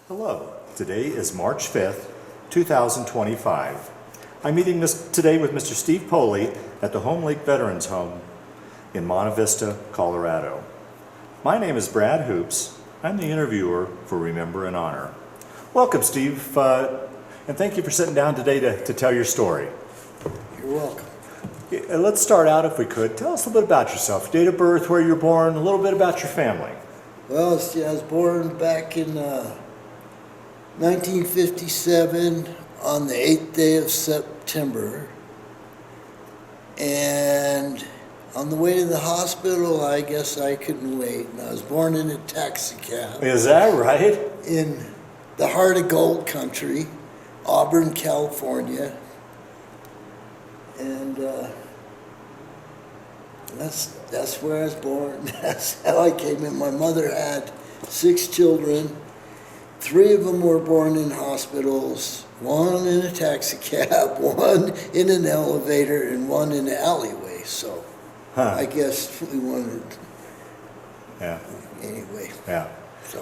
Hello, today is March 5th, 2025. I'm meeting today with Mr. Steve Pohley at the Homelake Veterans Home in Monte Vista, Colorado. My name is Brad Hoops. I'm the interviewer for Remember and Honor. Welcome, Steve, and thank you for sitting down today to tell your story. You're welcome. Let's start out, if we could. Tell us a little bit about yourself, date of birth, where you're born, a little bit about your family. Well, see, I was born back in 1957 on the 8th day of September. And on the way to the hospital, I guess I couldn't wait. And I was born in a taxi cab. Is that right? In the heart of gold country, Auburn, California. And that's where I was born. That's how I came in. My mother had 6 children. 3 of them were born in hospitals, 1 in a taxi cab, 1 in an elevator, and 1 in an alleyway. So I guess we wanted. Yeah. Anyway. Yeah.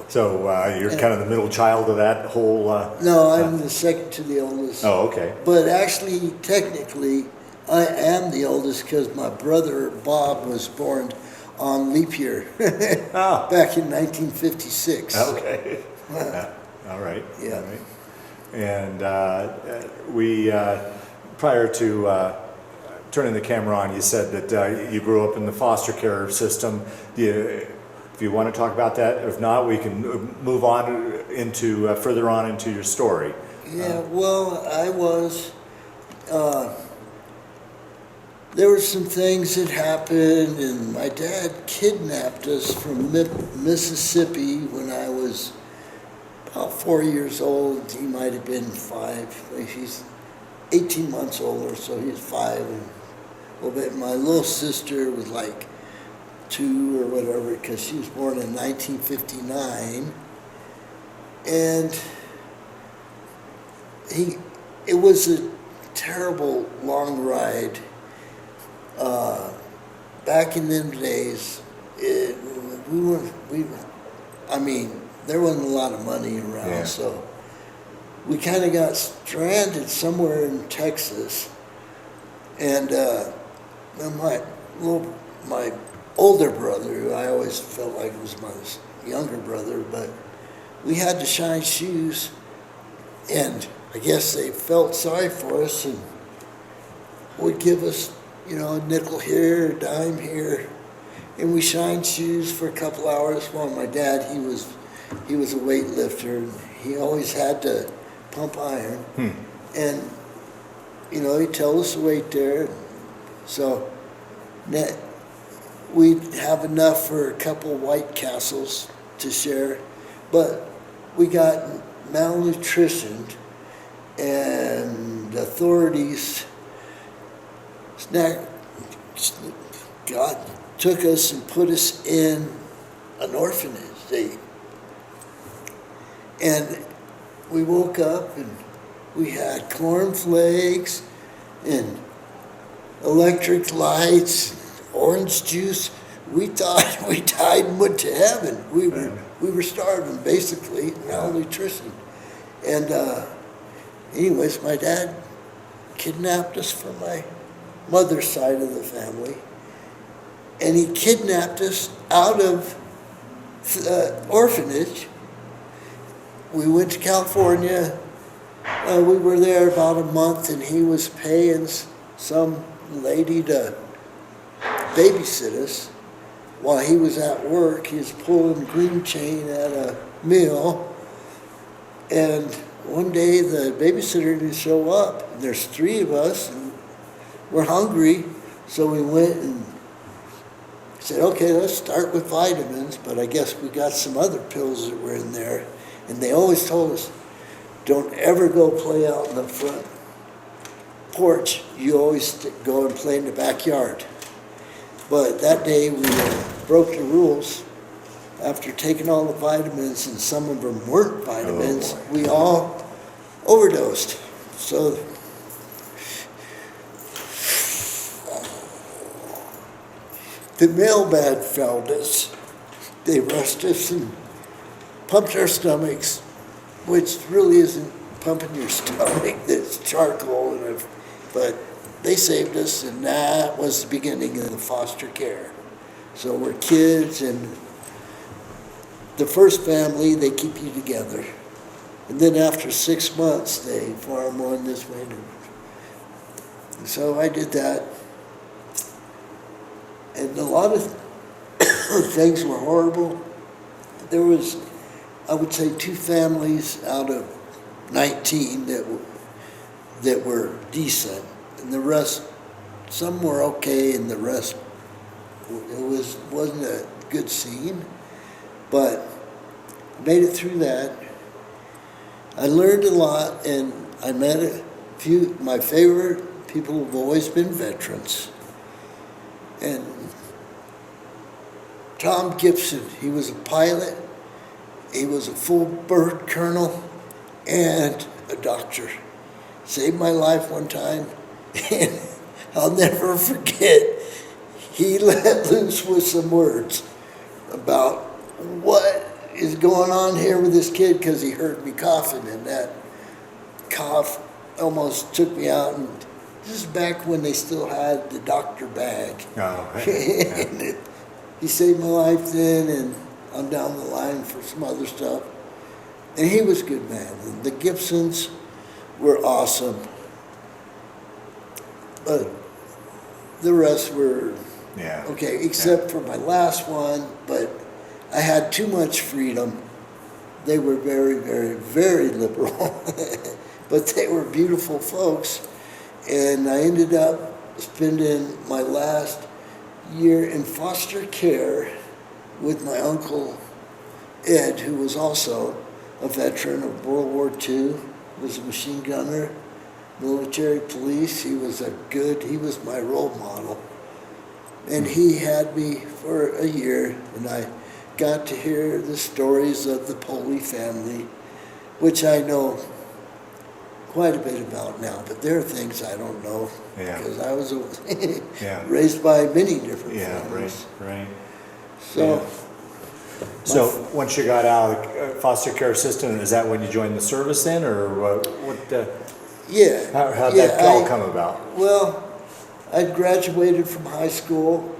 So you're kind of the middle child of that whole. No, I'm the second to the oldest. Oh, okay. But actually, technically, I am the oldest because my brother Bob was born on leap year back in 1956. Okay. All right. Yeah. All right. And we, prior to turning the camera on, you said that you grew up in the foster care system. If you want to talk about that, if not, we can move on into further on into your story. Yeah. Well, I was. There were some things that happened, and my dad kidnapped us from Mississippi when I was about 4 years old. He might have been 5. He's 18 months older, so he's 5 and a little bit. My little sister was like 2 or whatever, because she was born in 1959. And it was a terrible long ride. Back in them days, there wasn't a lot of money around, so we kind of got stranded somewhere in Texas. And my older brother, who I always felt like was my younger brother, but we had to shine shoes, and I guess they felt sorry for us and would give us, a nickel here, a dime here, and we shined shoes for a couple hours while my dad, he was a weightlifter, and he always had to pump iron, and he'd tell us the weight there, so we'd have enough for a couple White Castles to share, but we got malnutritioned, and authorities God took us and put us in an orphanage. And we woke up and we had cornflakes and electric lights, orange juice. We thought we died and went to heaven. We were starving, basically, malnutrition. And anyways, my dad kidnapped us from my mother's side of the family, and he kidnapped us out of the orphanage. We went to California. We were there about a month, and he was paying some lady to babysit us while he was at work. He was pulling green chain at a mill, and one day the babysitter didn't show up, and there's 3 of us, and we're hungry, so we went and said, okay, let's start with vitamins, but I guess we got some other pills that were in there, and they always told us, don't ever go play out in the front porch, you always go and play in the backyard. But that day we broke the rules. After taking all the vitamins, and some of them weren't vitamins, we all overdosed. So the mailman found us. They rushed us and pumped our stomachs, which really isn't pumping your stomach. It's charcoal, but they saved us, and that was the beginning of the foster care. So we're kids, and the first family, they keep you together. And then after 6 months, they farm one this way. And so I did that. And a lot of things were horrible. There was, I would say, 2 families out of 19 that were decent. And the rest, some were okay, and the rest, wasn't a good scene. But I made it through that. I learned a lot, and I met a few. My favorite people have always been veterans. And Tom Gibson, he was a pilot, he was a full bird colonel, and a doctor. Saved my life one time, and I'll never forget, he let loose with some words about what is going on here with this kid, because he heard me coughing, and that cough almost took me out. And this is back when they still had the doctor bag. Oh, right. And he saved my life then, and I'm down the line for some other stuff. And he was a good man. And the Gibsons were awesome. But the rest were okay, except for my last one, but I had too much freedom. They were very, very, very liberal, but they were beautiful folks. And I ended up spending my last year in foster care with my uncle Ed, who was also a veteran of World War II, was a machine gunner, military police. He was my role model. And he had me for a year, and I got to hear the stories of the Pohley family, which I know quite a bit about now, but there are things I don't know, because I was raised by many different families. Right. So, so once you got out of the foster care system, is that when you joined the service then, or what? How'd that all come about? Well, I'd graduated from high school,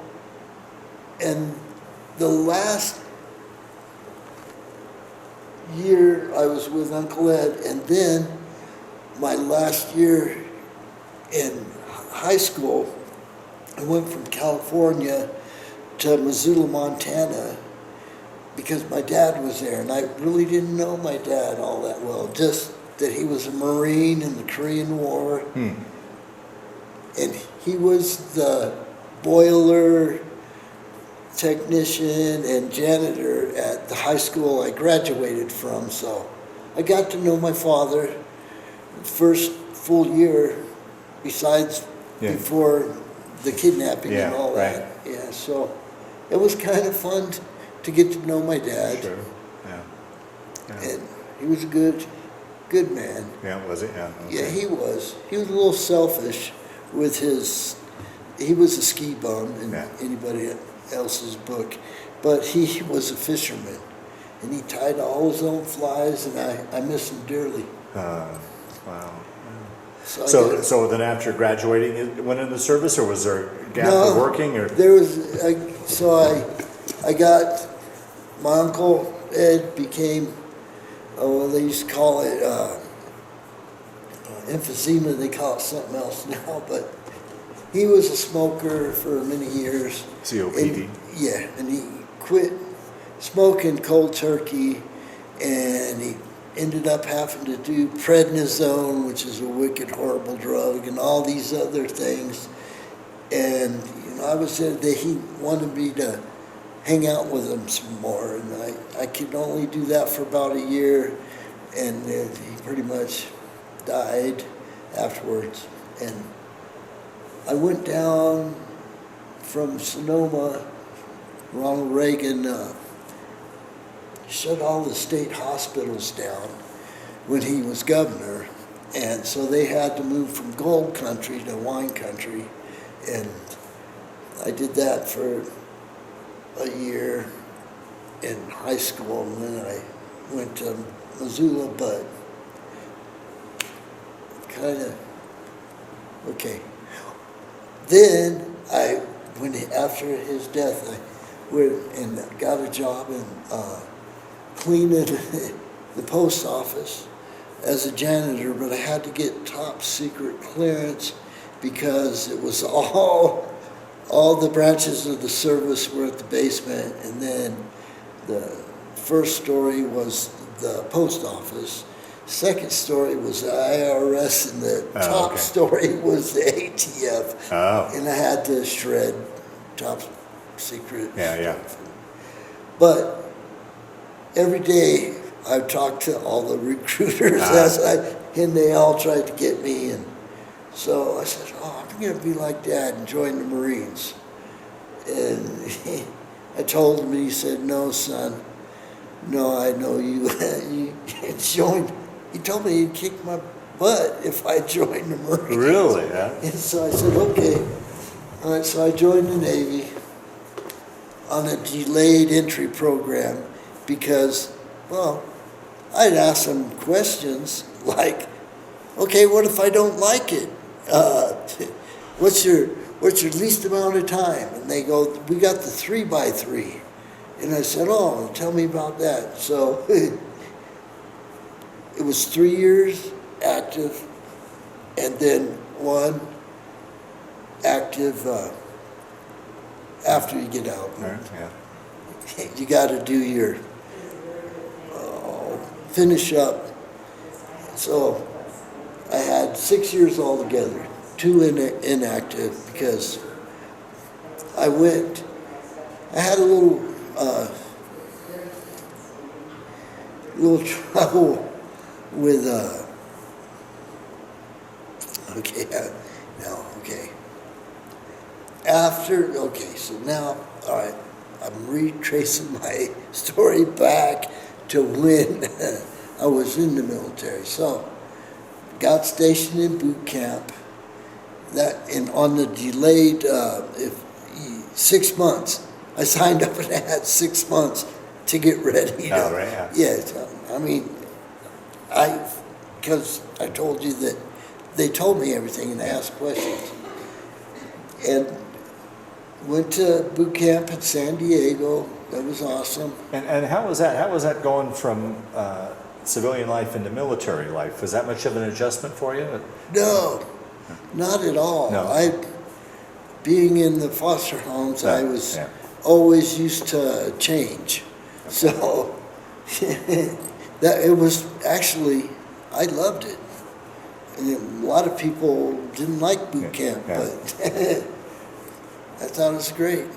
and the last year I was with Uncle Ed, and then my last year in high school, I went from California to Missoula, Montana, because my dad was there, and I really didn't know my dad all that well, just that he was a Marine in the Korean War, and he was the boiler technician and janitor at the high school I graduated from, so I got to know my father the first full year, besides before the kidnapping and all that. Yeah, so it was kind of fun to get to know my dad. Sure. And he was a good man. Yeah, was it? Yeah. Okay. Yeah, he was. He was a little selfish with he was a ski bum in anybody else's book, but he was a fisherman, and he tied all his own flies, and I miss him dearly. Wow. So then after graduating, you went into the service, or was there a gap of working? Or there was. I got my uncle Ed became. They used to call it emphysema. They call it something else now, but he was a smoker for many years. COPD. And he quit smoking cold turkey, and he ended up having to do prednisone, which is a wicked, horrible drug, and all these other things. And I was there that he wanted me to hang out with him some more, and I could only do that for about a year, and he pretty much died afterwards. And I went down from Sonoma. Ronald Reagan shut all the state hospitals down when he was governor, and so they had to move from gold country to wine country, and I did that for a year in high school, and then I went to Missoula, but kind of, okay. Then after his death, I went and got a job in cleaning the post office as a janitor, but I had to get top secret clearance because it was all the branches of the service were at the basement, and then the first story was the post office. Second story was the IRS, and the top story was the ATF. Oh. And I had to shred top secret Yeah. stuff. But every day I talked to all the recruiters and they all tried to get me. And so I said, I'm going to be like Dad and join the Marines. And I told him, and he said, no, son. No, I know you. You joined. He told me he'd kick my butt if I joined the Marines. Really? Yeah. And so I said, okay. All right, so I joined the Navy on a delayed entry program because, well, I'd ask them questions like, okay, what if I don't like it? What's your least amount of time? And they go, we got the 3x3. And I said, oh, tell me about that. So it was 3 years active, and then 1 active after you get out. Yeah. You got to do your finish up. So I had 6 years altogether, 2 inactive because I had a little trouble with so now, all right, I'm retracing my story back to when I was in the military. So, got stationed in boot camp. On the delayed 6 months, I signed up and I had 6 months to get ready. Oh, right, yeah. Yeah, I mean, because I told you that they told me everything and they asked questions. And went to boot camp in San Diego. That was awesome. And how was that? How was that going from civilian life into military life? Was that much of an adjustment for you? No, not at all. No. Being in the foster homes, I was always used to change. So it was actually, I loved it. And a lot of people didn't like boot camp, but I thought it was great.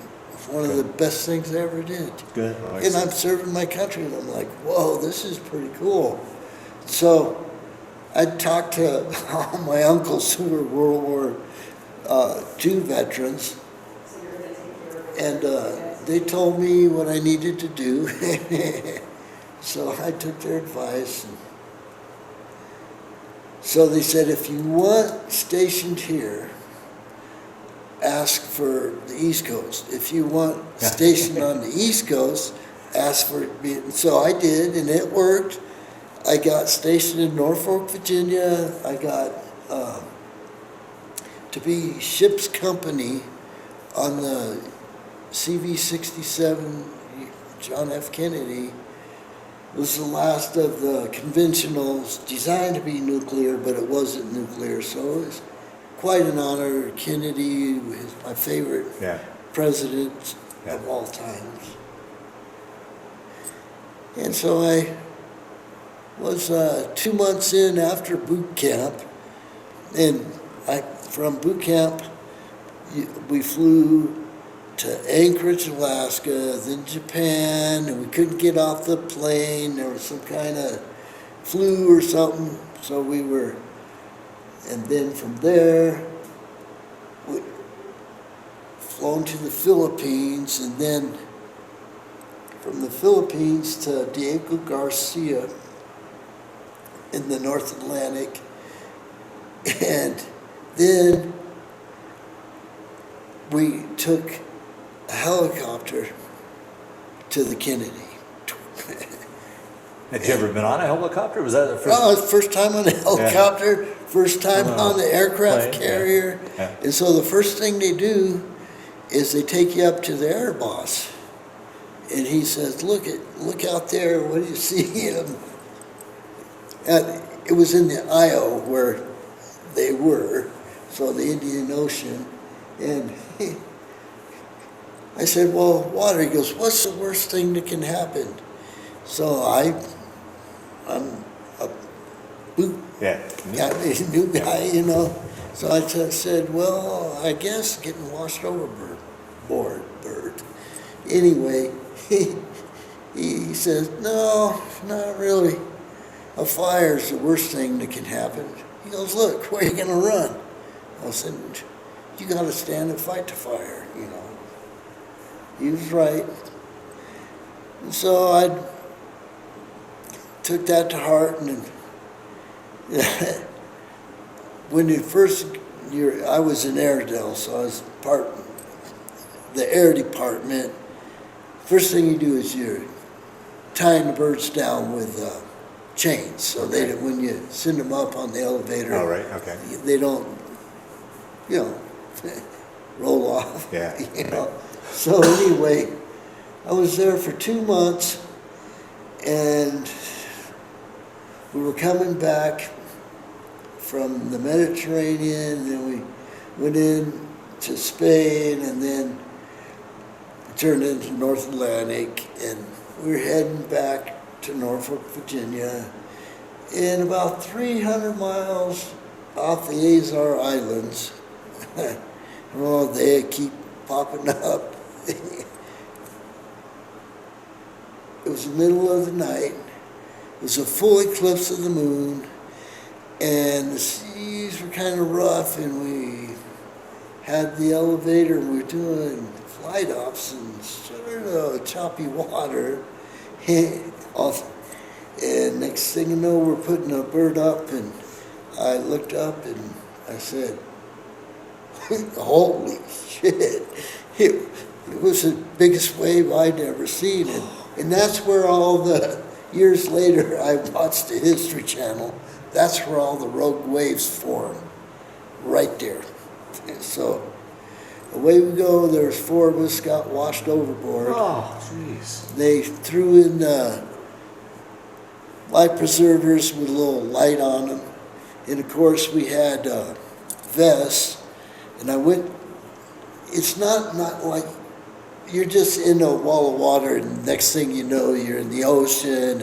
One of the best things I ever did. Good. And I'm serving my country, and I'm like, whoa, this is pretty cool. So I talked to all my uncles who were World War II veterans, and they told me what I needed to do. So I took their advice. So they said, if you want stationed here, ask for the East Coast. If you want stationed on the East Coast, ask for it. So I did, and it worked. I got stationed in Norfolk, Virginia. I got to be ship's company on the CV-67 John F. Kennedy. It was the last of the conventionals designed to be nuclear, but it wasn't nuclear, so it was quite an honor. Kennedy is my favorite president of all times. And so I was 2 months in after boot camp, and from boot camp, we flew to Anchorage, Alaska, then Japan, and we couldn't get off the plane. There was some kind of flu or something, so we were, and then from there, we flown to the Philippines, and then from the Philippines to Diego Garcia in the North Atlantic, and then we took a helicopter to the Kennedy. Had you ever been on a helicopter? Was that the first? Oh, it's first time on a helicopter, first time on the aircraft Plane, carrier. Yeah. And so the first thing they do is they take you up to the air boss. And he says, look out there, what do you see? And it was in the Io where they were, so the Indian Ocean. And I said, well, water. He goes, what's the worst thing that can happen? So I'm a boot new guy, you know. So I said, well, I guess getting washed overboard. Anyway, he says, no, not really. A fire is the worst thing that can happen. He goes, look, where are you going to run? I said, you got to stand and fight the fire, you know. He was right. And so I took that to heart, and when the first year, I was in Airedale, so I was the air department. First thing you do is you're tying the birds down with chains, so they when you send them up on the elevator, Oh, right, okay. they don't, you know, roll off. Yeah. You know. So anyway, I was there for 2 months, and we were coming back from the Mediterranean, and then we went in to Spain, and then turned into North Atlantic, and we were heading back to Norfolk, Virginia, and about 300 miles off the Azore Islands. Oh, they keep popping up. It was the middle of the night. It was a full eclipse of the moon, and the seas were kind of rough, and we had the elevator, and we were doing flight ops and sort of choppy water. And next thing you know, we're putting a bird up, and I looked up and I said, holy shit. It was the biggest wave I'd ever seen. And that's where all the years later, I watched the History Channel. That's where all the rogue waves formed, right there. And so away we go. There's 4 of us got washed overboard. Oh, jeez. They threw in life preservers with a little light on them. And of course we had vests. And I went, it's not like you're just in a wall of water, and next thing you know, you're in the ocean,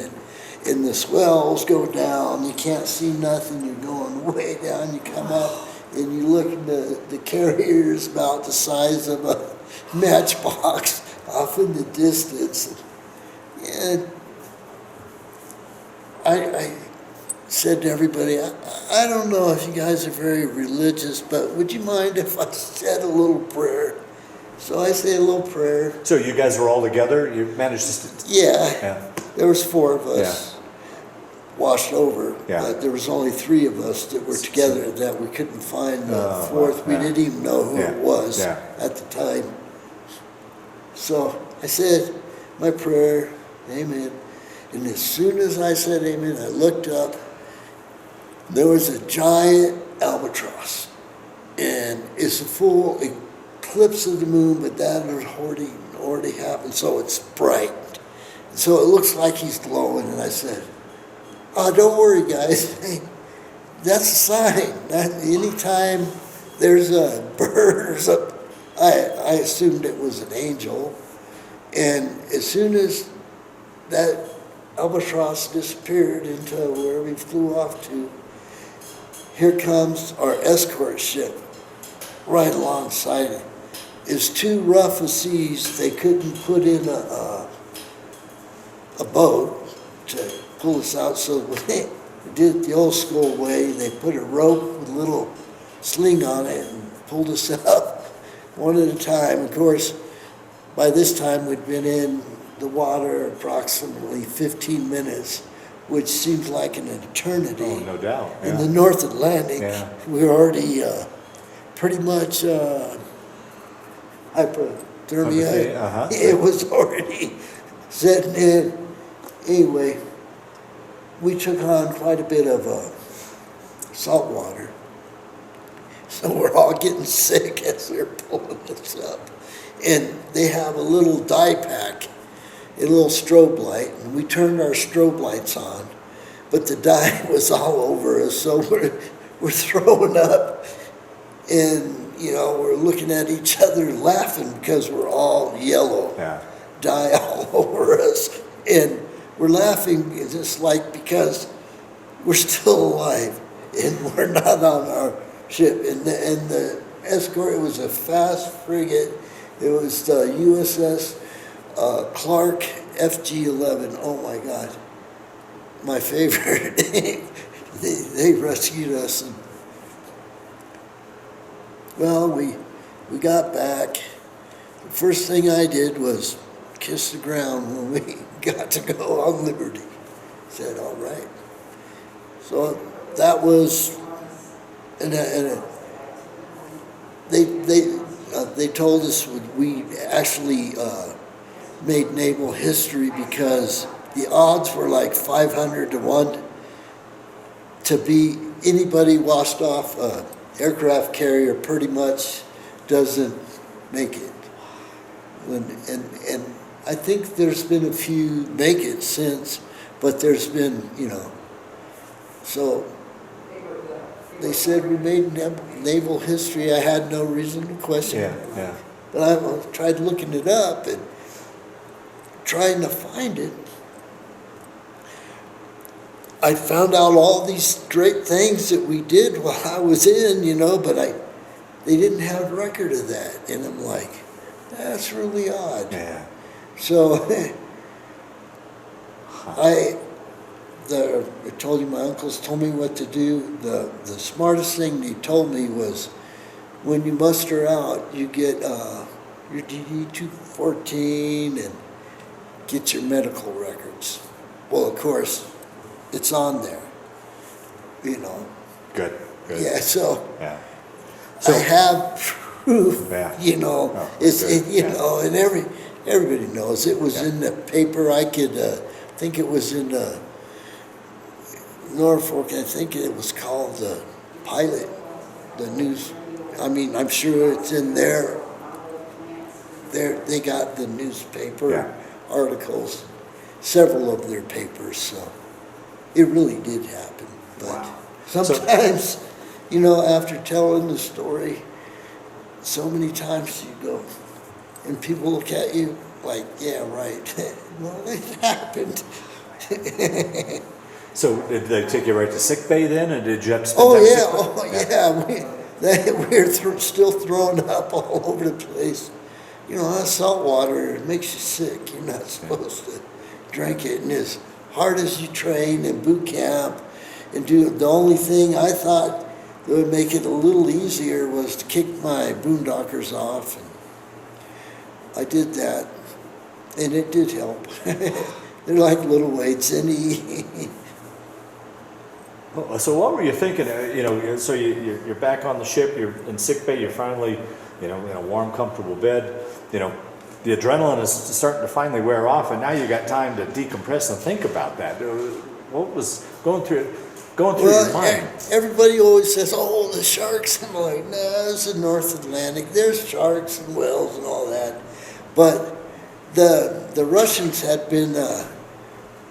and the swells go down. You can't see nothing. You're going way down. You come up, and you look at the carrier's about the size of a matchbox off in the distance. And I said to everybody, I don't know if you guys are very religious, but would you mind if I said a little prayer? So I say a little prayer. So you guys were all together? You managed to... Yeah. There was 4 of us washed over, Yeah. but there was only 3 of us that were together that we couldn't find the 4th. We didn't even know who it was at the time. So I said my prayer, amen. And as soon as I said amen, I looked up. There was a giant albatross. And it's a full eclipse of the moon, but that had already happened, so it's bright. So it looks like he's glowing, and I said, oh, don't worry, guys. That's a sign. That anytime there's a bird or something, I assumed it was an angel. And as soon as that albatross disappeared into where we flew off to, here comes our escort ship right alongside it. It's too rough a seas. They couldn't put in a boat to pull us out, so they did it the old school way. They put a rope with a little sling on it and pulled us up one at a time. Of course, by this time we'd been in the water approximately 15 minutes, which seems like an eternity. Oh, no doubt. In the North Atlantic, we were already pretty much hypothermia. It was already setting in. Anyway, we took on quite a bit of salt water. So we're all getting sick as they're pulling us up. And they have a little dye pack, a little strobe light, and we turned our strobe lights on, but the dye was all over us, so we're throwing up, and we're looking at each other laughing because we're all yellow, dye all over us, and we're laughing just like because we're still alive and we're not on our ship. And the escort, it was a fast frigate. It was the USS Clark FG-11. Oh my God, my favorite. They rescued us. And, well, we got back. The first thing I did was kiss the ground when we got to go on Liberty. Said, all right. So that was, and they told us we actually made naval history because the odds were like 500 to 1 to be anybody washed off an aircraft carrier pretty much doesn't make it. And I think there's been a few make it since, but there's been, so they said we made naval history. I had no reason to question it. But I tried looking it up and trying to find it. I found out all these great things that we did while I was in, but they didn't have record of that. And I'm like, that's really odd. Yeah. So I told you my uncles told me what to do. The smartest thing they told me was when you muster out, you get your DD-214 and get your medical records. Well, of course, it's on there, Good. Yeah, so, Yeah. I have proof, Yeah. and everybody knows. It was in the paper. I think it was in Norfolk. I think it was called the Pilot, the news. I mean, I'm sure it's in there. They got the newspaper articles, several of their papers, so it really did happen. But sometimes, after telling the story so many times, you go, and people look at you like, yeah, right. Well, it happened. So did they take you right to sick bay then, and did you have to spend time sick bay? We're still throwing up all over the place. That salt water, it makes you sick. You're not supposed to drink it. And as hard as you train in boot camp and do it, the only thing I thought that would make it a little easier was to kick my boondockers off. And I did that, and it did help. They're like little weights. So what were you thinking? So you're back on the ship. You're in sick bay. You're finally, in a warm, comfortable bed. The adrenaline is starting to finally wear off, and now you got time to decompress and think about that. What was going through your mind? Everybody always says, "Oh, the sharks." I'm like, "No, it's the North Atlantic. There's sharks and whales and all that." But the Russians had been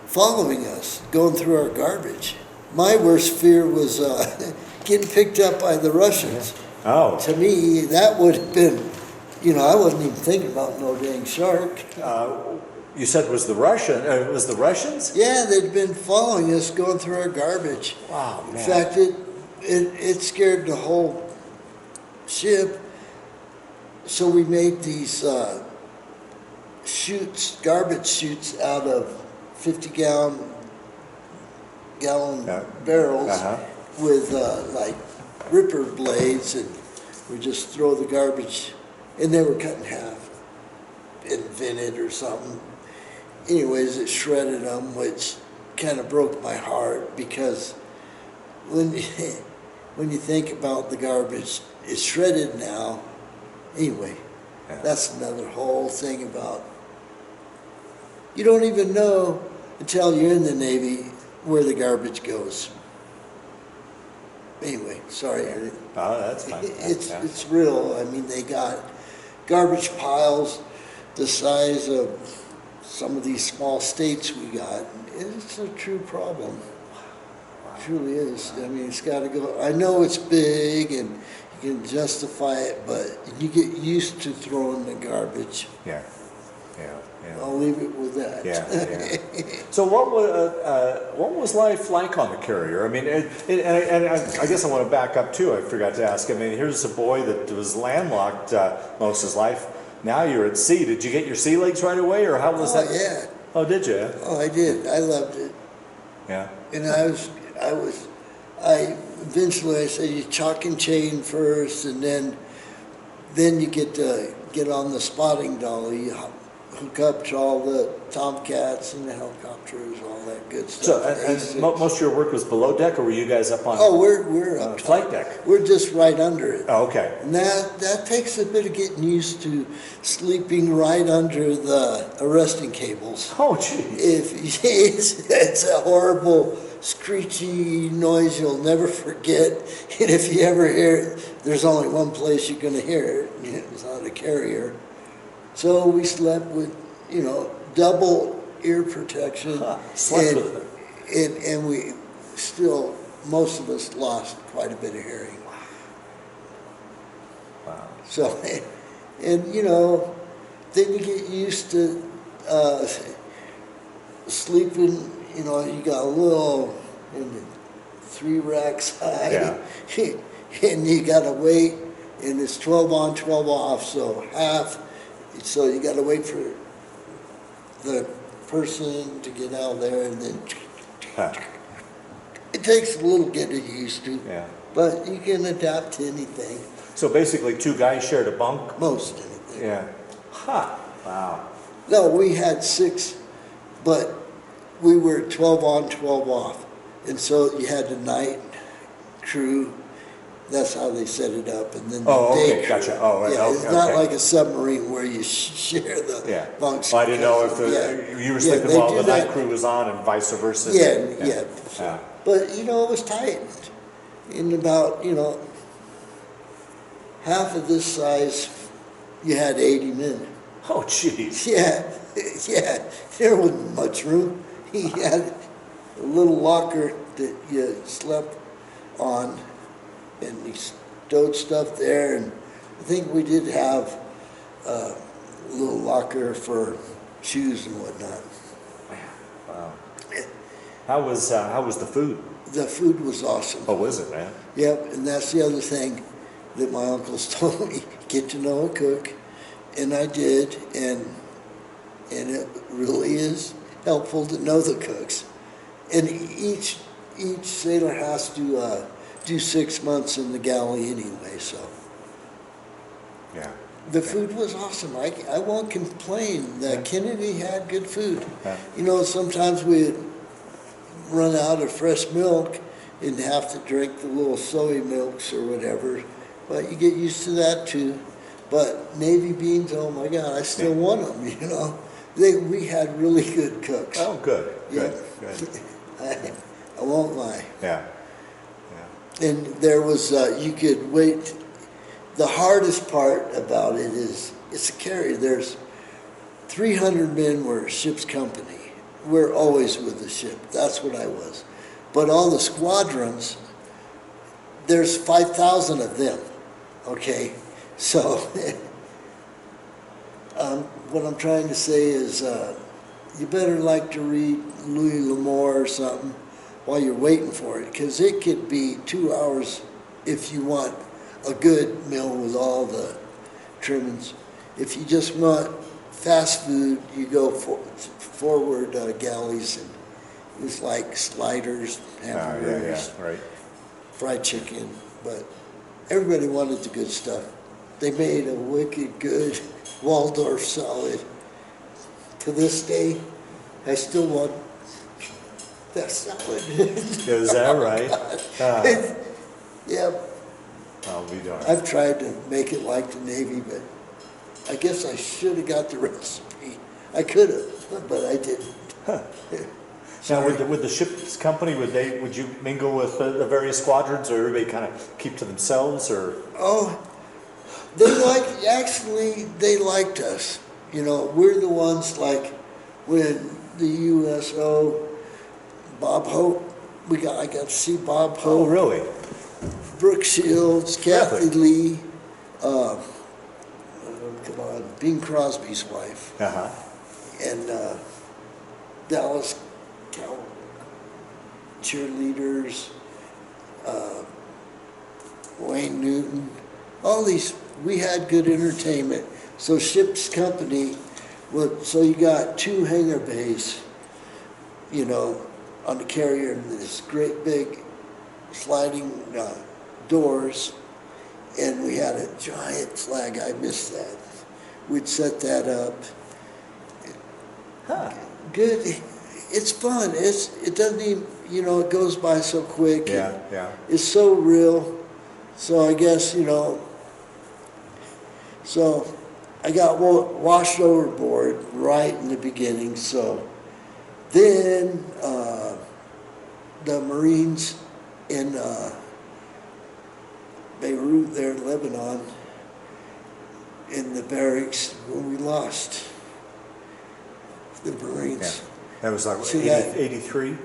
following us, going through our garbage. My worst fear was getting picked up by the Russians. Yeah. Oh. To me, that would have been, I wasn't even thinking about no dang shark. You said was the Russians? Yeah, they'd been following us, going through our garbage. Wow, man. In fact, it scared the whole ship. So we made these garbage chutes out of 50-gallon barrels with like ripper blades, and we just throw the garbage, and they were cut in half, invented or something. Anyways, it shredded them, which kind of broke my heart, because when you think about the garbage, it's shredded now. Anyway, that's another whole thing about, you don't even know until you're in the Navy where the garbage goes. Anyway, sorry. Oh, that's fine. Yeah. It's real. I mean, they got garbage piles the size of some of these small states we got. It's a true problem. It truly is. I mean, it's got to go. I know it's big and you can justify it, but you get used to throwing the garbage. Yeah. Yeah. Yeah. I'll leave it with that. Yeah, yeah. So what was life like on the carrier? I mean, and I guess I want to back up too. I forgot to ask. I mean, here's a boy that was landlocked most of his life. Now you're at sea. Did you get your sea legs right away, or how was that? Yeah. Oh, did you? Oh, I did. I loved it. Yeah. And I eventually I said you chalk and chain first, and then you get on the spotting dolly. You hook up to all the tomcats and the helicopters, all that good stuff. So, and most of your work was below deck, or were you guys up on? Oh, we're up top. Flight deck. We're just right under it. Oh, okay. And that takes a bit of getting used to, sleeping right under the arresting cables. Oh, geez. It's a horrible screechy noise you'll never forget. And if you ever hear it, there's only one place you're going to hear it, and it's on the carrier. So we slept with, double ear protection. Slept with it. And we still, most of us lost quite a bit of hearing. Wow. So, and then you get used to sleeping, you got a little, 3 racks high. Yeah. And you got to wait, and it's 12 on, 12 off, so you got to wait for the person to get out there, and then it takes a little getting used to. Yeah. But you can adapt to anything. So basically, 2 guys shared a bunk? Most anything. Yeah. Ha! Wow. No, we had 6, but we were 12 on, 12 off. And so you had the night crew. That's how they set it up. And then the day crew. Gotcha. Oh, right. Yeah, Okay, it's not like a submarine where you share the bunks. Well, I didn't know if you were sleeping while the night crew was on and vice versa. Yeah. Yeah. But, it was tight. In about, half of this size, you had 80 men. Oh, jeez. Yeah. There wasn't much room. He had a little locker that you slept on, and he stowed stuff there. And I think we did have a little locker for shoes and whatnot. Wow. How was the food? The food was awesome. Oh, was it, man? Yep, and that's the other thing that my uncles told me, get to know a cook, and I did, and it really is helpful to know the cooks. And each sailor has to do 6 months in the galley anyway, so. Yeah. The food was awesome. I won't complain that Kennedy had good food. Yeah. Sometimes we'd run out of fresh milk and have to drink the little soy milks or whatever, but you get used to that too. But Navy beans, oh my God, I still want them, We had really good cooks. Oh, good. Yeah. Good. I won't lie. Yeah. And there was, you could wait. The hardest part about it is, it's a carrier. There's 300 men were ship's company. We're always with the ship. That's what I was. But all the squadrons, there's 5,000 of them, okay? So what I'm trying to say is you better like to read Louis L'Amour or something while you're waiting for it, because it could be 2 hours if you want a good meal with all the trimmings. If you just want fast food, you go forward galleys, and it was like sliders, hamburgers, right. fried chicken, but everybody wanted the good stuff. They made a wicked good Waldorf salad. To this day, I still want that salad. Is that right? Yep. I'll be darned. I've tried to make it like the Navy, but I guess I should have got the recipe. I could have, but I didn't. Huh. Now, would the ship's company, would you mingle with the various squadrons, or everybody kind of keep to themselves, or? Oh, they liked us. You know, we're the ones like when the USO, Bob Hope, I got to see Bob Hope. Oh, really? Brooke Shields, Kathy Really? Lee, come on, Bing Crosby's wife, Uh-huh. and Dallas Cow cheerleaders, Wayne Newton, all these. We had good entertainment. So ship's company, so you got 2 hangar bays, you know, on the carrier, and this great big sliding doors, and we had a giant flag. I missed that. We'd set that up. Huh. Good. It's fun. It doesn't even, you know, it goes by so quick. Yeah, yeah. It's so real. So I guess, you know, so I got washed overboard right in the beginning. So then the Marines in Beirut there in Lebanon, in the barracks, when we lost the Marines. Yeah. That was like So 83?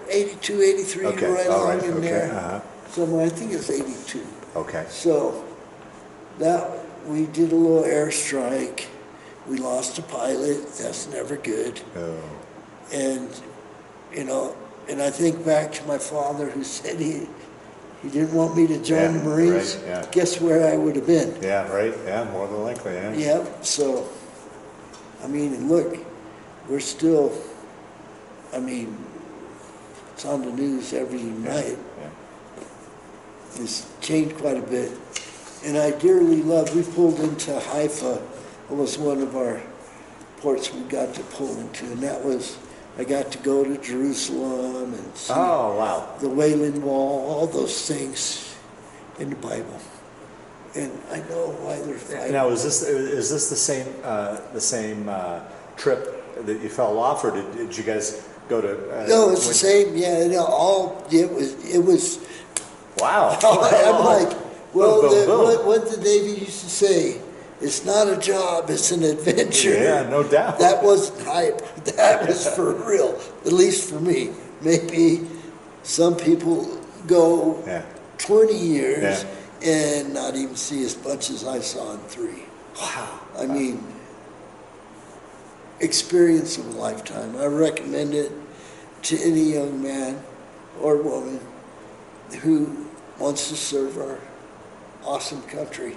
82, 83, Okay, right all on right, in okay, there. uh-huh. Somewhere, I think it's 82. Okay. So that we did a little airstrike. We lost a pilot. That's never good. Oh. And you know, and I think back to my father who said he didn't want me to join the Marines. Right, yeah. Guess where I would have been? Yeah, right, yeah, more than likely, yeah. Yep. So, I mean, look, we're still. I mean, it's on the news every night. Yeah. It's changed quite a bit. And I dearly love, we pulled into Haifa. It was one of our ports we got to pull into. And that was, I got to go to Jerusalem and see Oh, wow. the Wailing Wall, all those things in the Bible. And I know why they're fighting. Now, is this the same trip that you fell off, or did you guys go to? No, it's the same. Yeah, it was. Wow. I'm like, well, Boom, boom, boom. what the Navy used to say, it's not a job, it's an adventure. Yeah, no doubt. That wasn't hype. That was for real, at least for me. Maybe some people go 20 years and not even see as much as I saw in 3. Wow. I mean, experience of a lifetime. I recommend it to any young man or woman who wants to serve our awesome country.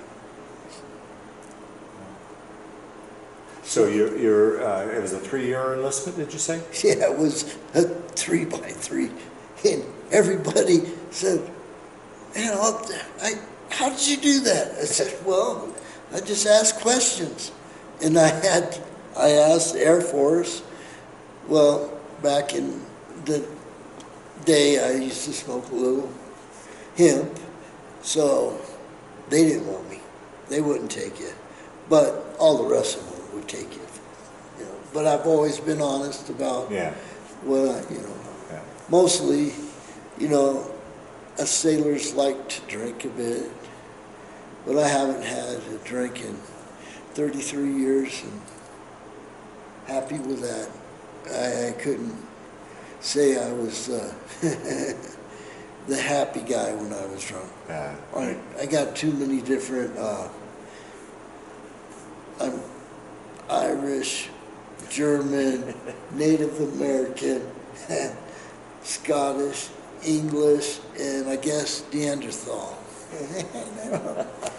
So it was a 3-year enlistment, did you say? Yeah, it was a 3x3, and everybody said, "Man, how did you do that?" I said, "Well, I just asked questions," and I asked the Air Force. Well, back in the day, I used to smoke a little hemp, so they didn't want me. They wouldn't take you, but all the rest of them would take you. You know, but I've always been honest about what Yeah. Mostly, us sailors like to drink a bit, but I haven't had a drink in 33 years, and happy with that. I couldn't say I was the happy guy when I was drunk. I got too many different, I'm Irish, German, Native American, Scottish, English, and I guess Neanderthal.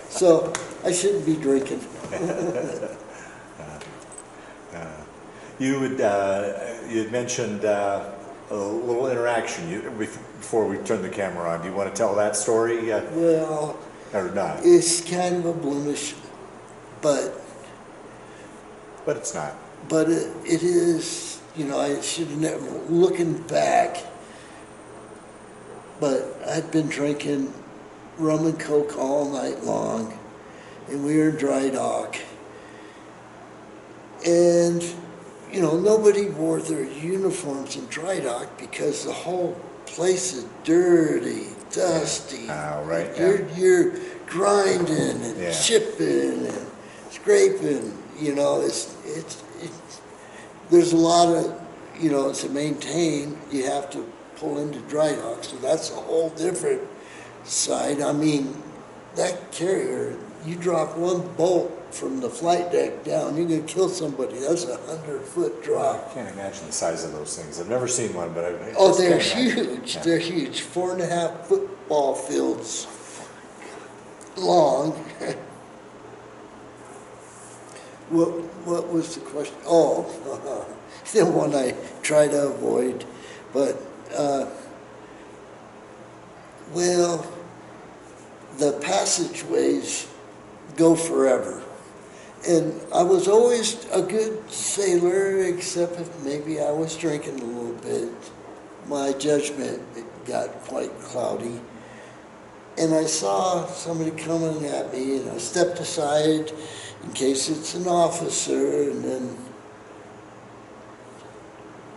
So I shouldn't be drinking. You had mentioned a little interaction before we turned the camera on. Do you want to tell that story? Well, or not? It's kind of a blemish, but it's not. But it is, I should have never, looking back, but I'd been drinking rum and coke all night long, and we were in dry dock. And, nobody wore their uniforms in dry dock because the whole place is dirty, dusty. Oh, right, You're grinding and Yeah. chipping and scraping. There's a lot of, to maintain. You have to pull into dry dock, so that's a whole different side. I mean, that carrier, you drop one bolt from the flight deck down, you're gonna kill somebody. That's 100-foot drop. I can't imagine the size of those things. I've never seen one, but I Oh, just they're can't imagine. huge. Yeah. They're huge. 4.5 football fields long. What was the question? Oh, the one I try to avoid, but well, the passageways go forever. And I was always a good sailor, except if maybe I was drinking a little bit. My judgment got quite cloudy. And I saw somebody coming at me, and I stepped aside in case it's an officer, and then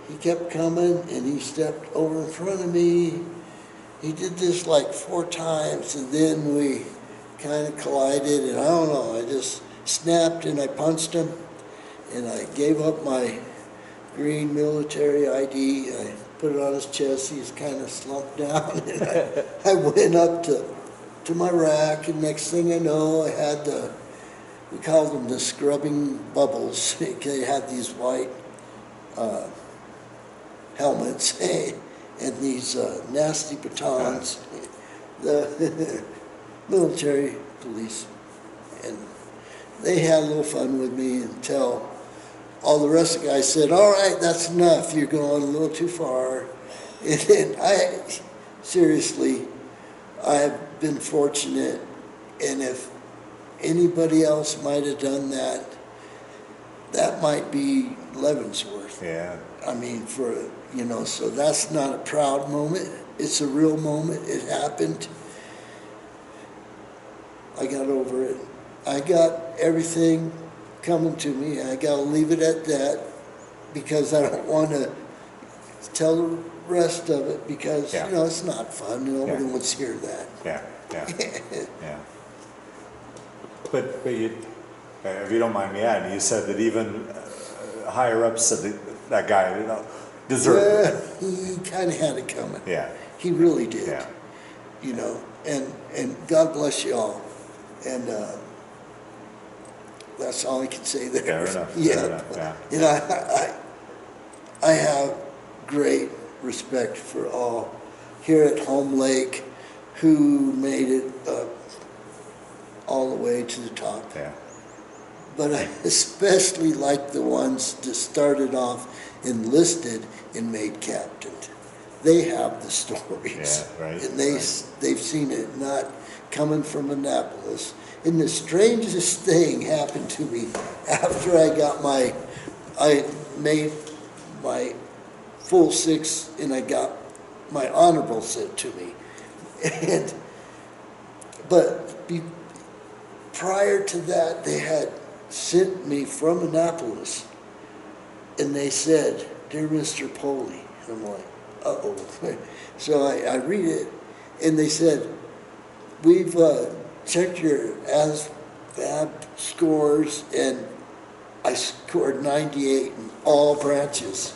he kept coming, and he stepped over in front of me. He did this like 4 times, and then we kind of collided, and I don't know, I just snapped and I punched him, and I gave up my green military ID. I put it on his chest. He's kind of slumped down, and I went up to my rack, and next thing I know, I had we called them the scrubbing bubbles. They had these white helmets and these nasty batons, the military police, and they had a little fun with me until all the rest of the guys said, "All right, that's enough. You're going a little too far." And seriously, I've been fortunate, and if anybody else might have done that, that might be Leavenworth. Yeah. I mean, so that's not a proud moment. It's a real moment. It happened. I got over it. I got everything coming to me. I got to leave it at that because I don't want to tell the rest of it because, Yeah. it's not fun. Nobody Yeah. wants to hear that. Yeah, yeah. But you, if you don't mind me adding, you said that even higher ups said that guy deserved it. He kind of had it coming. Yeah, He really did. yeah. And God bless you all. And that's all I can say there. Fair enough. Yeah. Fair enough, yeah. I have great respect for all here at Homelake who made it all the way to the top. Yeah. But I especially like the ones that started off enlisted and made captain. They have the stories. Yeah, right, And right. they've seen it, not coming from Annapolis. And the strangest thing happened to me after I made my full 6 and I got my honorable sent to me. But prior to that, they had sent me from Annapolis, and they said, "Dear Mr. Pohley," and I'm like, uh-oh. So I read it, and they said, "We've checked your ASVAB scores, and I scored 98 in all branches."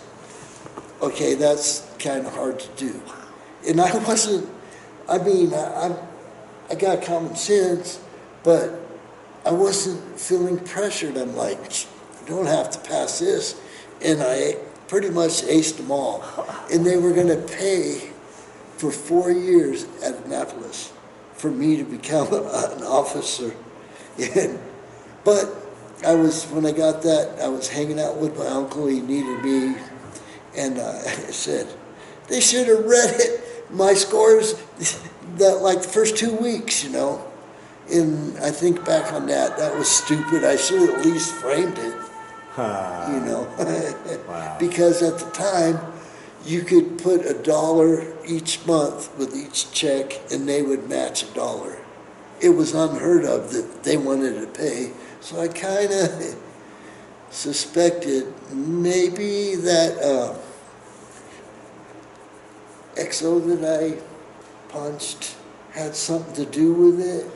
Okay, that's kind of hard to do. And I wasn't, I mean, I got common sense, but I wasn't feeling pressured. I'm like, "You don't have to pass this." And I pretty much aced them all. And they were going to pay for 4 years at Annapolis for me to become an officer. But when I got that, I was hanging out with my uncle. He needed me. And I said, "They should have read it. My scores, the first 2 weeks, And I think back on that, that was stupid. I should have at least framed it, Wow. Because at the time, you could put $1 each month with each check, and they would match $1. It was unheard of that they wanted to pay. So I kind of suspected maybe that XO that I punched had something to do with it.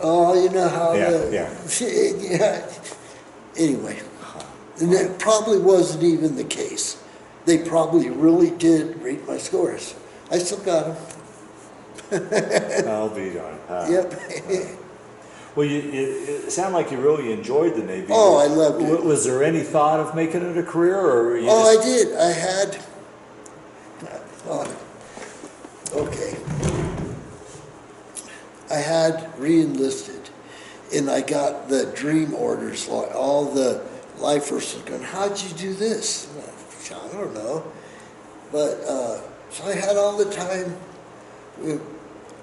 Oh, you know how yeah. Anyway, and that probably wasn't even the case. They probably really did read my scores. I still got them. I'll be darned. Yep. Well, it sounded like you really enjoyed the Navy. Oh, I loved it. Was there any thought of making it a career, or were you Oh, just... I did. I had. Okay. I had re-enlisted, and I got the dream orders. All the lifers were going, "How'd you do this?" I don't know, but so I had all the time.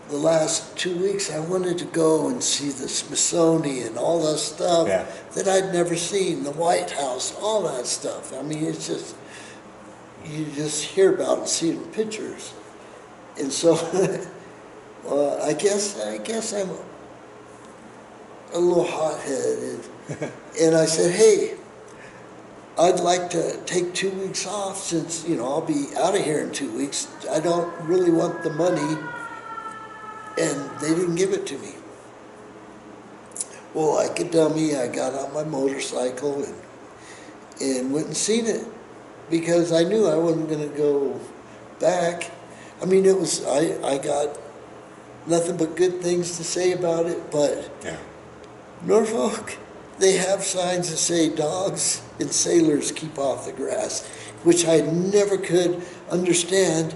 The last 2 weeks, I wanted to go and see the Smithsonian, all that stuff that I'd never seen, the White House, all that stuff. I mean, it's just, you just hear about it and see it in pictures. And so, I guess I'm a little hot-headed. And I said, hey, I'd like to take 2 weeks off since, I'll be out of here in 2 weeks. I don't really want the money. And they didn't give it to me. Well, like a dummy, I got on my motorcycle and went and seen it because I knew I wasn't going to go back. I mean, I got nothing but good things to say about it, but Norfolk, they have signs that say dogs and sailors keep off the grass, which I never could understand.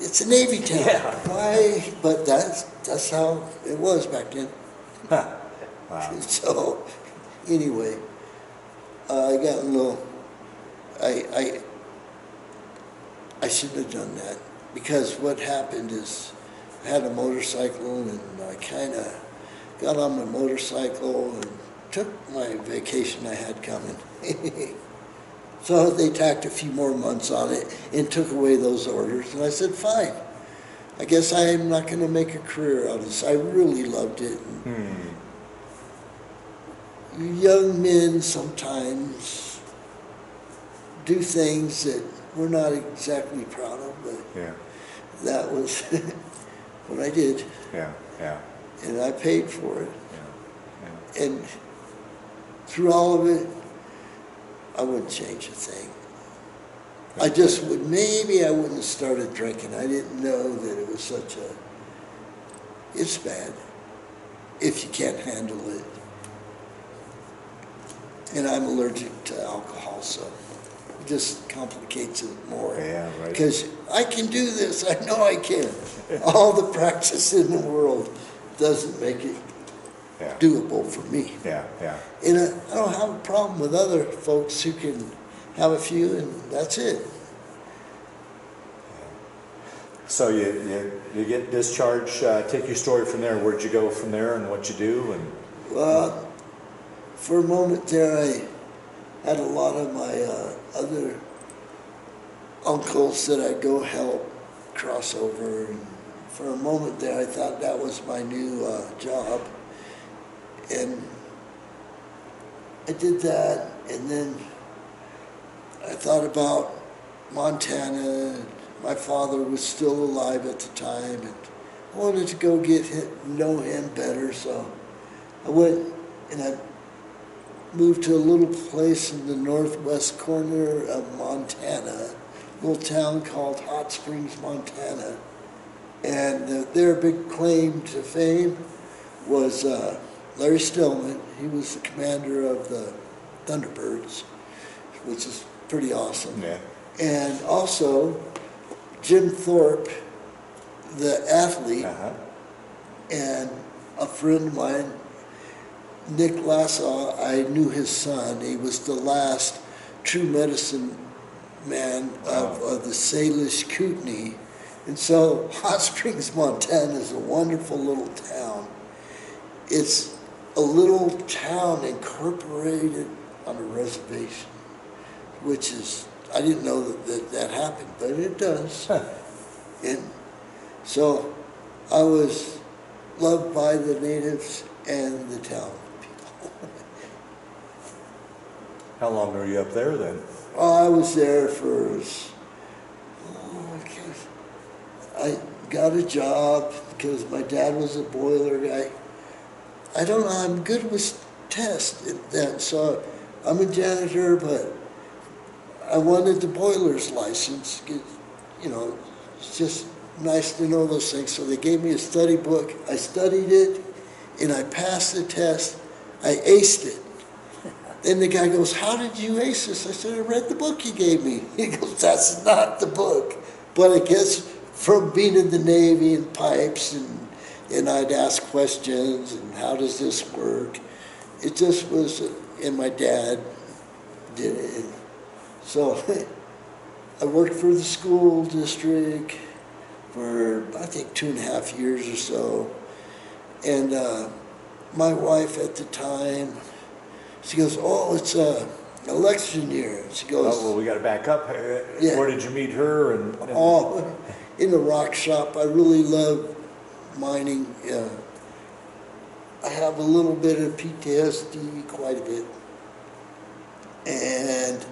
It's a Navy town. Yeah. Why? But that's how it was back then. Huh. Wow. So, anyway, I got a little. I shouldn't have done that because what happened is I had a motorcycle and I kind of got on my motorcycle and took my vacation I had coming. So they tacked a few more months on it and took away those orders. And I said, fine. I guess I am not going to make a career out of this. I really loved it. Young men sometimes do things that we're not exactly proud of, but that was what I did. And I paid for it. And through all of it, I wouldn't change a thing. I just would, maybe I wouldn't have started drinking. I didn't know that it was such a, it's bad if you can't handle it. And I'm allergic to alcohol, so it just complicates it more. Yeah, right. Because I can do this, I know I can. All the practice in the world doesn't make it doable for me. And I don't have a problem with other folks who can have a few and that's it. So you get discharged. Take your story from there. Where'd you go from there and what'd you do? And for a moment there, I had a lot of my other uncles that I'd go help cross over. And for a moment there, I thought that was my new job. And I did that, and then I thought about Montana. My father was still alive at the time, and I wanted to go know him better, so I went and I moved to a little place in the northwest corner of Montana, a little town called Hot Springs, Montana. And their big claim to fame was Larry Stillman. He was the commander of the Thunderbirds, which is pretty awesome. And also Jim Thorpe, the athlete, and a friend of mine, Nick Lassaw, I knew his son. He was the last true medicine man of the Salish Kootenai. And so Hot Springs, Montana is a wonderful little town. It's a little town incorporated on a reservation, which is, I didn't know that happened, but it does. And so I was loved by the natives and the town people. How long were you up there then? I was there for, I got a job because my dad was a boiler guy. I don't know, I'm good with tests at that, so I'm a janitor, but I wanted the boiler's license. You know, it's just nice to know those things. So they gave me a study book. I studied it, and I passed the test. I aced it. Then the guy goes, "How did you ace this?" I said, "I read the book you gave me." He goes, "That's not the book." But I guess from being in the Navy and pipes, and I'd ask questions, and how does this work? It just was, and my dad did it. So I worked for the school district for, I think, 2.5 years or so. And my wife at the time, she goes, "Oh, it's election year." She goes, Oh, well, we got to back up. Yeah. Where did you meet her? And "Oh, in the rock shop. I really love mining. I have a little bit of PTSD, quite a bit. And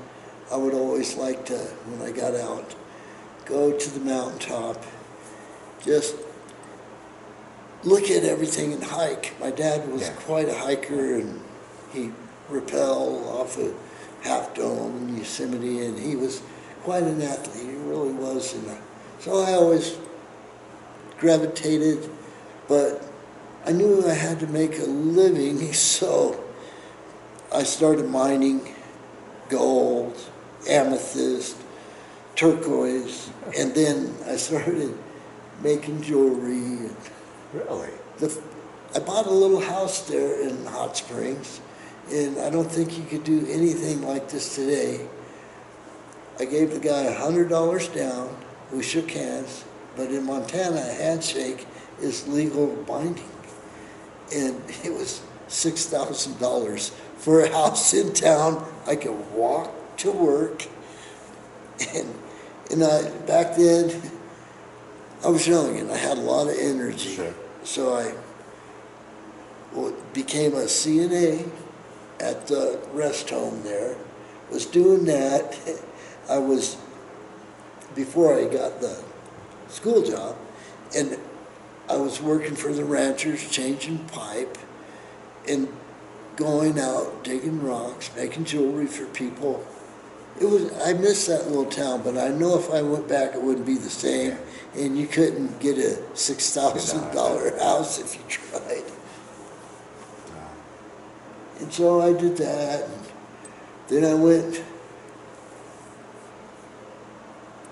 I would always like to, when I got out, go to the mountaintop, just look at everything and hike. My dad was quite a hiker, and he rappelled off of Half Dome in Yosemite, and he was quite an athlete. He really was. So I always gravitated, but I knew I had to make a living, so I started mining gold, amethyst, turquoise, and then I started making jewelry. really? I bought a little house there in Hot Springs, and I don't think you could do anything like this today. I gave the guy $100 down. We shook hands, but in Montana, a handshake is legal binding. And it was $6,000 for a house in town. I could walk to work. And back then, I was young and I had a lot of energy. Sure. So I became a CNA at the rest home there. Was doing that. I was, before I got the school job, and I was working for the ranchers, changing pipe, and going out, digging rocks, making jewelry for people. I miss that little town, but I know if I went back, it wouldn't be the same. Yeah. And you couldn't get a $6,000 house if you tried. And so I did that. And then I went.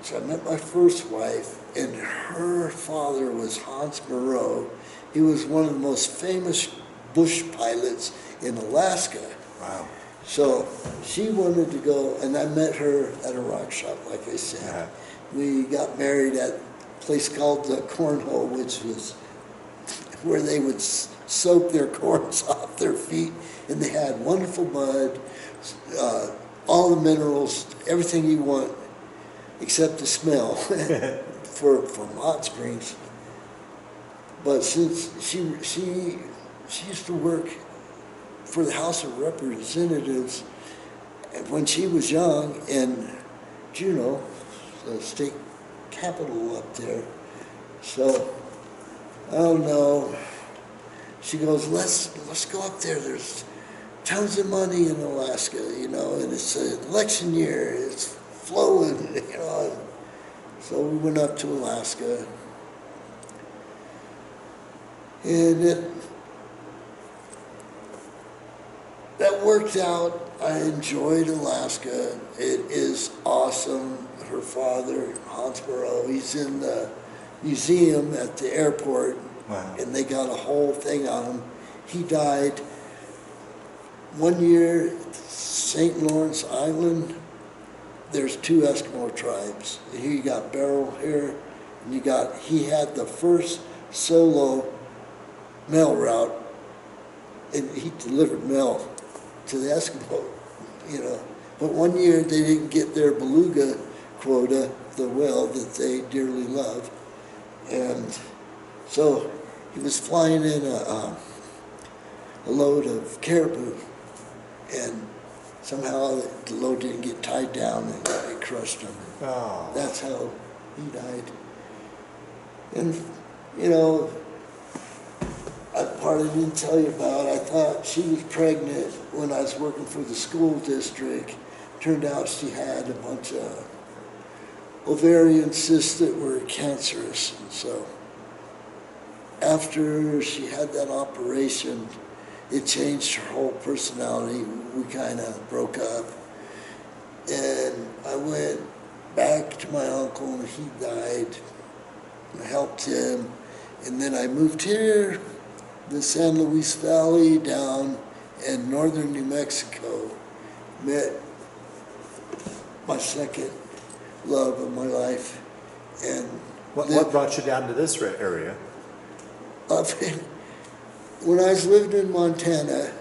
So I met my first wife, and her father was Hans Moreau. He was one of the most famous bush pilots in Alaska. Wow. So she wanted to go, and I met her at a rock shop, like I said. Uh-huh. We got married at a place called the Cornhole, which was where they would soak their corns off their feet, and they had wonderful mud, all the minerals, everything you want, except the smell from Hot Springs. But since she used to work for the House of Representatives when she was young in Juneau, the state capital up there. So I don't know. She goes, let's go up there. There's tons of money in Alaska, and it's an election year. It's flowing, So we went up to Alaska, and that worked out. I enjoyed Alaska. It is awesome. Her father, Hans Moreau, he's in the museum at the airport. Wow. And they got a whole thing on him. He died one year at St. Lawrence Island. There's 2 Eskimo tribes. He got barrel hair, and he had the first solo mail route, and he delivered mail to the Eskimo, But one year they didn't get their beluga quota, the whale that they dearly love, and so he was flying in a load of caribou, and somehow the load didn't get tied down and it crushed him. Oh. That's how he died. And, you know, a part I didn't tell you about, I thought she was pregnant when I was working for the school district. Turned out she had a bunch of ovarian cysts that were cancerous. And so after she had that operation, it changed her whole personality. We kind of broke up. And I went back to my uncle and he died. I helped him. And then I moved here, the San Luis Valley down in northern New Mexico. Met my second love of my life. And What brought you down to this area? When I was living in Montana,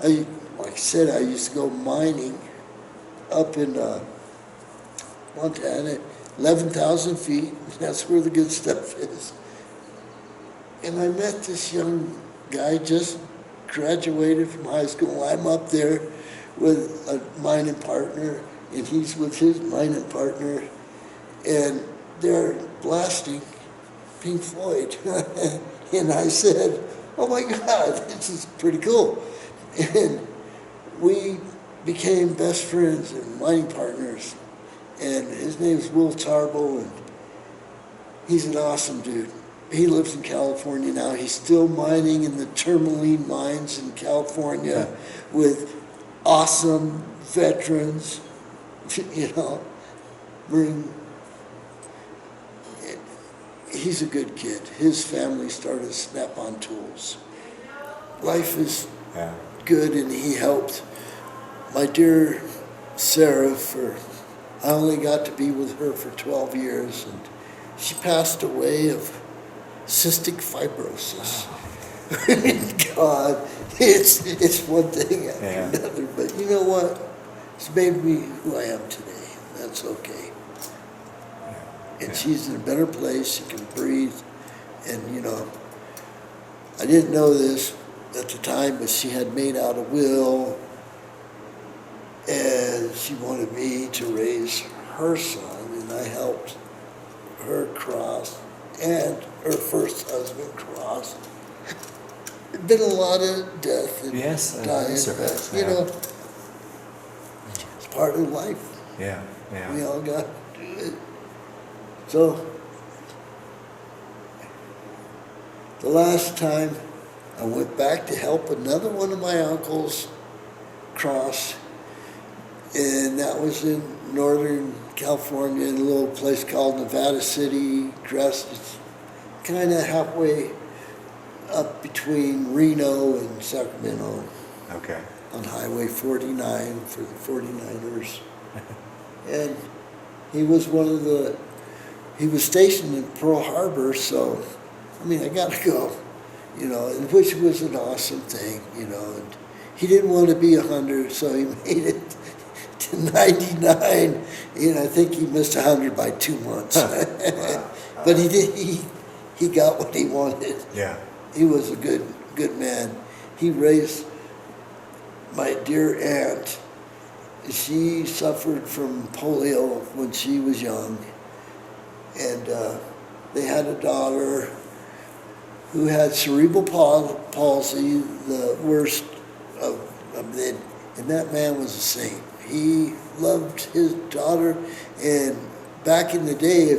like I said, I used to go mining up in Montana, 11,000 feet. That's where the good stuff is. And I met this young guy, just graduated from high school. I'm up there with a mining partner, and he's with his mining partner, and they're blasting Pink Floyd. And I said, oh my God, this is pretty cool. And we became best friends and mining partners. And his name's Will Tarbo, and he's an awesome dude. He lives in California now. He's still mining in the tourmaline mines in California with awesome veterans, you know. He's a good kid. His family started Snap-on Tools. Life is good, and he helped my dear Sarah I only got to be with her for 12 years, and she passed away of cystic fibrosis. God, it's one thing after another, but you know what? It's made me who I am today. That's okay. And she's in a better place. She can breathe. And, you know, I didn't know this at the time, but she had made out a will, and she wanted me to raise her son, and I helped her cross, and her first husband cross. There's been a lot of death and dying, but, you know, it's part of life. We all got to do it. So, the last time I went back to help another one of my uncles cross, and that was in Northern California, in a little place called Nevada City. It's kind of halfway up between Reno and Sacramento. Okay. On Highway 49 for the 49ers. And he was he was stationed in Pearl Harbor, so, I mean, I got to go, you know, which was an awesome thing, you know. And he didn't want to be 100, so he made it to 99, and I think he missed 100 by 2 months. But he got what he wanted. Yeah. He was a good man. He raised my dear aunt. She suffered from polio when she was young, and they had a daughter who had cerebral palsy, the worst of it, and that man was a saint. He loved his daughter, and back in the day,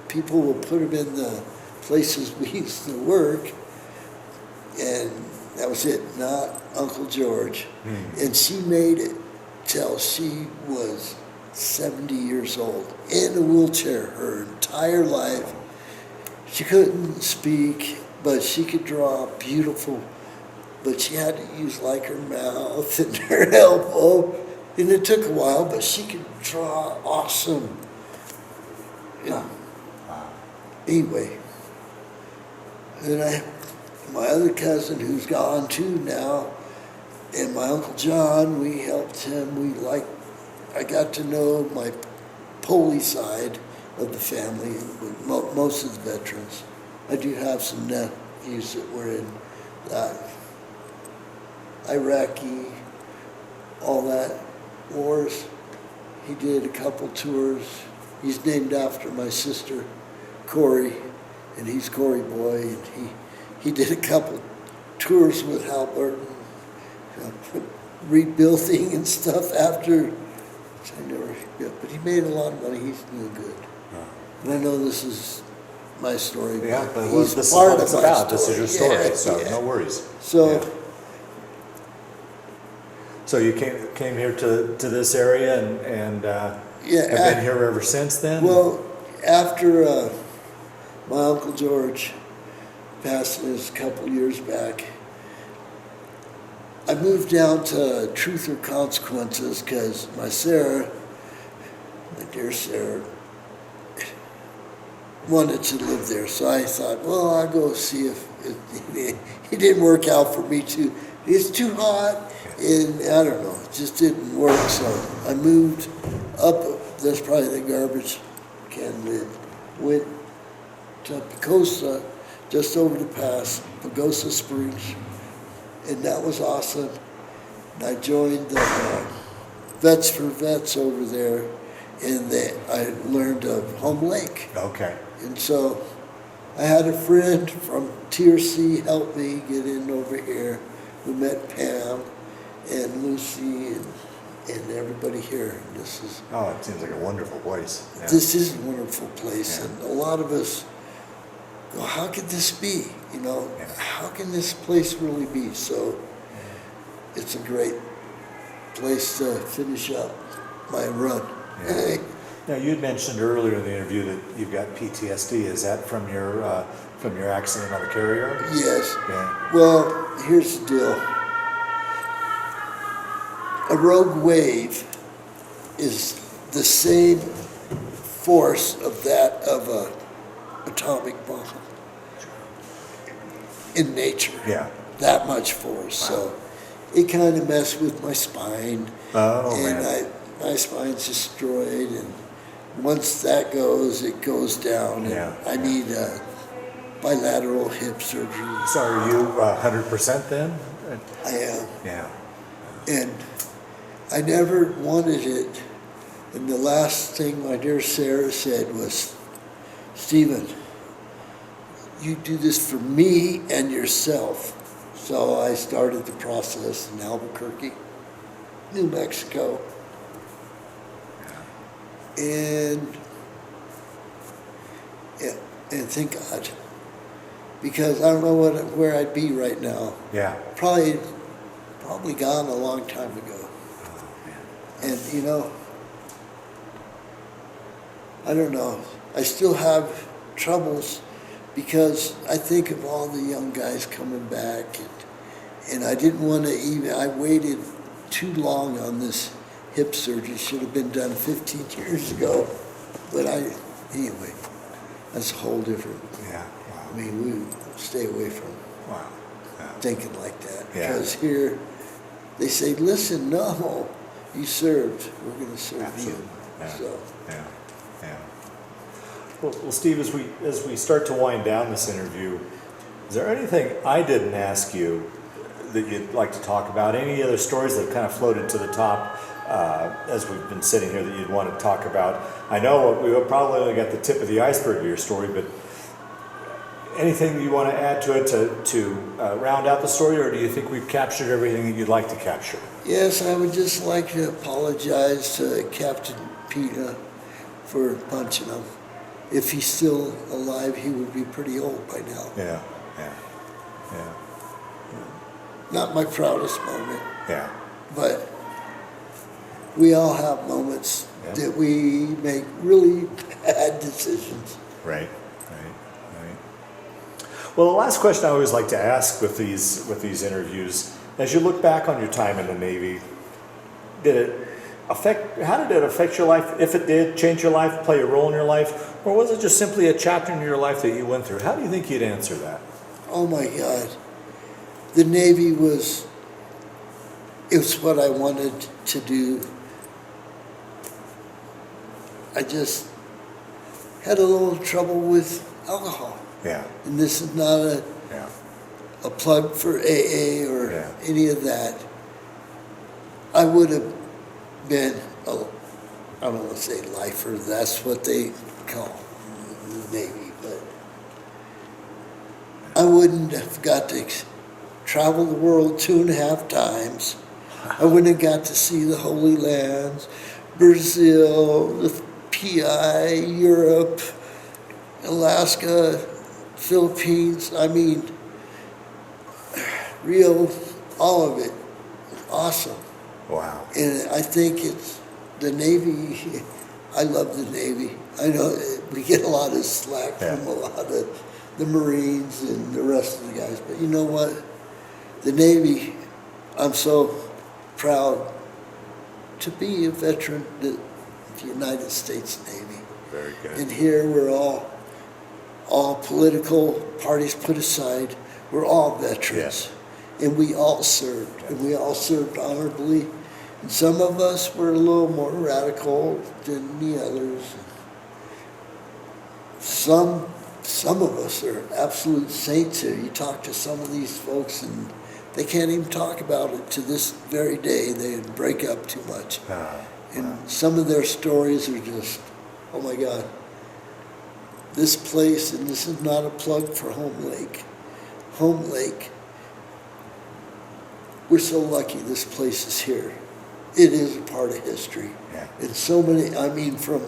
people will put him in the places we used to work, and that was it, not Uncle George. And she made it till she was 70 years old, in a wheelchair her entire life. She couldn't speak, but she could draw beautiful, but she had to use like her mouth and her elbow, and it took a while, but she could draw awesome. Yeah. Anyway, then my other cousin who's gone too now, and my Uncle John, we helped him. I got to know my Pohley side of the family, with most of the veterans. I do have some nephews that were in Iraqi, all that. wars. He did a couple tours. He's named after my sister, Corey, and he's Corey Boy, and he did a couple tours with Halliburton, rebuilding and stuff after, which I never, yeah, but he made a lot of money. He's doing good. And I know this is my story. Yeah, but he's this is part what of it's my about. This is your story, Yeah, so yeah. no worries. So, Yeah. So you came here to this area and yeah, have been here ever since then? well, after my Uncle George passed us a couple years back, I moved down to Truth or Consequences because my dear Sarah, wanted to live there. So I thought, well, I'll go see if it didn't work out for me too. It's too hot, and I don't know, it just didn't work. So I moved up, that's probably the garbage can lid, went to Pagosa, just over the pass, Pagosa Springs, and that was awesome. And I joined the Vets for Vets over there, and I learned of Homelake. Okay. And so I had a friend from Tier C help me get in over here. We met Pam and Lucy and everybody here. This is Oh, it seems like a wonderful place. Yeah. this is a wonderful place, Yeah. and a lot of us go, how could this be? You know, Yeah. how can this place really be? So it's a great place to finish up my run. Yeah. Now, you had mentioned earlier in the interview that you've got PTSD. Is that from your accident on the carrier? Yes. Yeah. Well, here's the deal. A rogue wave is the same force of that of a atomic bomb in nature. Yeah. That much force. So it kind of messed with my spine. Oh, and man. my spine's destroyed, and once that goes, it goes down. And Yeah, I yeah. need bilateral hip surgery. So are you 100% then? I am. Yeah. And I never wanted it. And the last thing my dear Sarah said was, Stephen, you do this for me and yourself. So I started the process in Albuquerque, New Mexico. And thank God, because I don't know where I'd be right now. Yeah. Probably gone a long time ago. Oh, man. And you know, I don't know. I still have troubles because I think of all the young guys coming back, and I didn't want to even. I waited too long on this hip surgery. Should have been done 15 years ago, but anyway. That's a whole different. Yeah. Wow. I mean, we stay away from Wow. Yeah. thinking like that. Yeah. Because here, they say, listen, no, you served. We're going to serve Absolutely. you. Yeah. So, Yeah. Yeah. Well, Steve, as we start to wind down this interview, is there anything I didn't ask you that you'd like to talk about? Any other stories that kind of floated to the top as we've been sitting here that you'd want to talk about? I know we probably only got the tip of the iceberg of your story, but anything that you want to add to it to round out the story, or do you think we've captured everything that you'd like to capture? yes, I would just like to apologize to Captain Pina for punching him. If he's still alive, he would be pretty old by now. Yeah. Yeah. Yeah. Not my proudest moment, Yeah. but we all have moments Yeah. that we make really bad decisions. Right. Well, the last question I always like to ask with these interviews, as you look back on your time in the Navy, how did it affect your life? If it did, change your life, play a role in your life, or was it just simply a chapter in your life that you went through? How do you think you'd answer that? Oh my God. The Navy it was what I wanted to do. I just had a little trouble with alcohol. Yeah. And this is not Yeah. a plug for AA or Yeah. any of that. I would have been, I don't want to say lifer, that's what they call the Navy, but I wouldn't have got to travel the world 2.5 times. I wouldn't have got to see the Holy Lands, Brazil, the PI, Europe, Alaska, Philippines, I mean, Rio, all of it. Awesome. Wow. And I think it's the Navy. I love the Navy. I know we get a lot of slack from a lot of the Marines and the rest of the guys, but you know what? The Navy, I'm so proud to be a veteran of the United States Navy. Very good. And here we're all political parties put aside, we're all veterans. And we all served, and we all served honorably. And some of us were a little more radical than the others. Some of us are absolute saints here. You talk to some of these folks and they can't even talk about it to this very day. They break up too much. And some of their stories are just, oh my God. This place, and this is not a plug for Homelake. Homelake, we're so lucky this place is here. It is a part of history. Yeah. And so many, I mean, from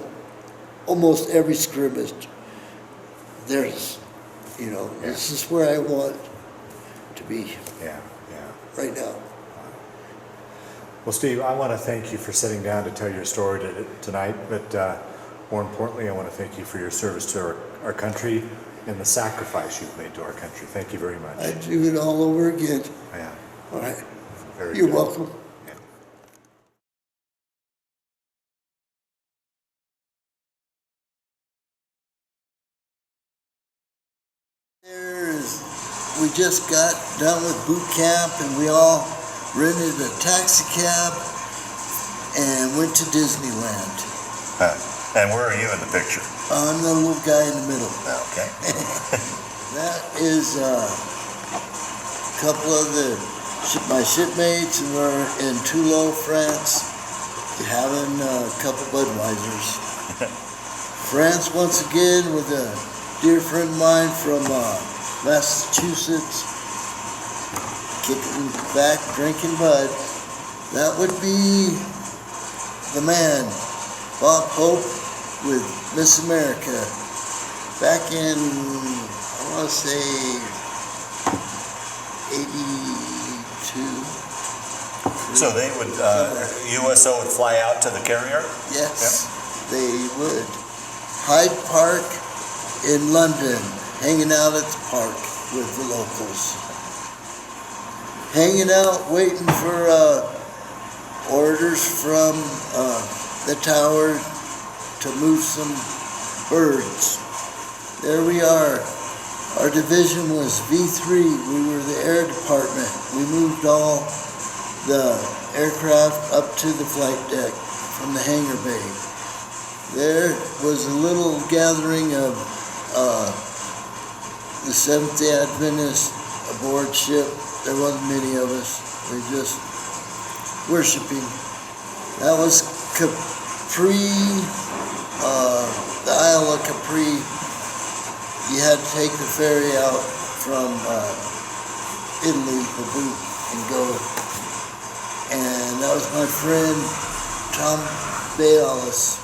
almost every scrimmage, there's, this is where I want to be right now. Well, Steve, I want to thank you for sitting down to tell your story tonight, but more importantly, I want to thank you for your service to our country and the sacrifice you've made to our country. Thank you very much. I'd do it all over again. Yeah. All right. Very You're good. welcome. Yeah. We just got done with boot camp and we all rented a taxi cab and went to Disneyland. And where are you in the picture? I'm the little guy in the middle. Okay. That is a couple of my shipmates, and we're in Toulon, France, having a couple Budweisers. France once again with a dear friend of mine from Massachusetts, kicking back, drinking Bud. That would be the man, Bob Hope, with Miss America, back in, I want to say, 82. So they would, USO would fly out to the carrier? Yes, they would. Hyde Park in London, hanging out at the park with the locals. Hanging out, waiting for orders from the tower to move some birds. There we are. Our division was V3. We were the air department. We moved all the aircraft up to the flight deck from the hangar bay. There was a little gathering of the Seventh-day Adventists aboard ship. There wasn't many of us. We were just worshiping. That was Capri, the Isle of Capri. You had to take the ferry out from Italy, Baboo, and go. And that was my friend Tom Bayalis.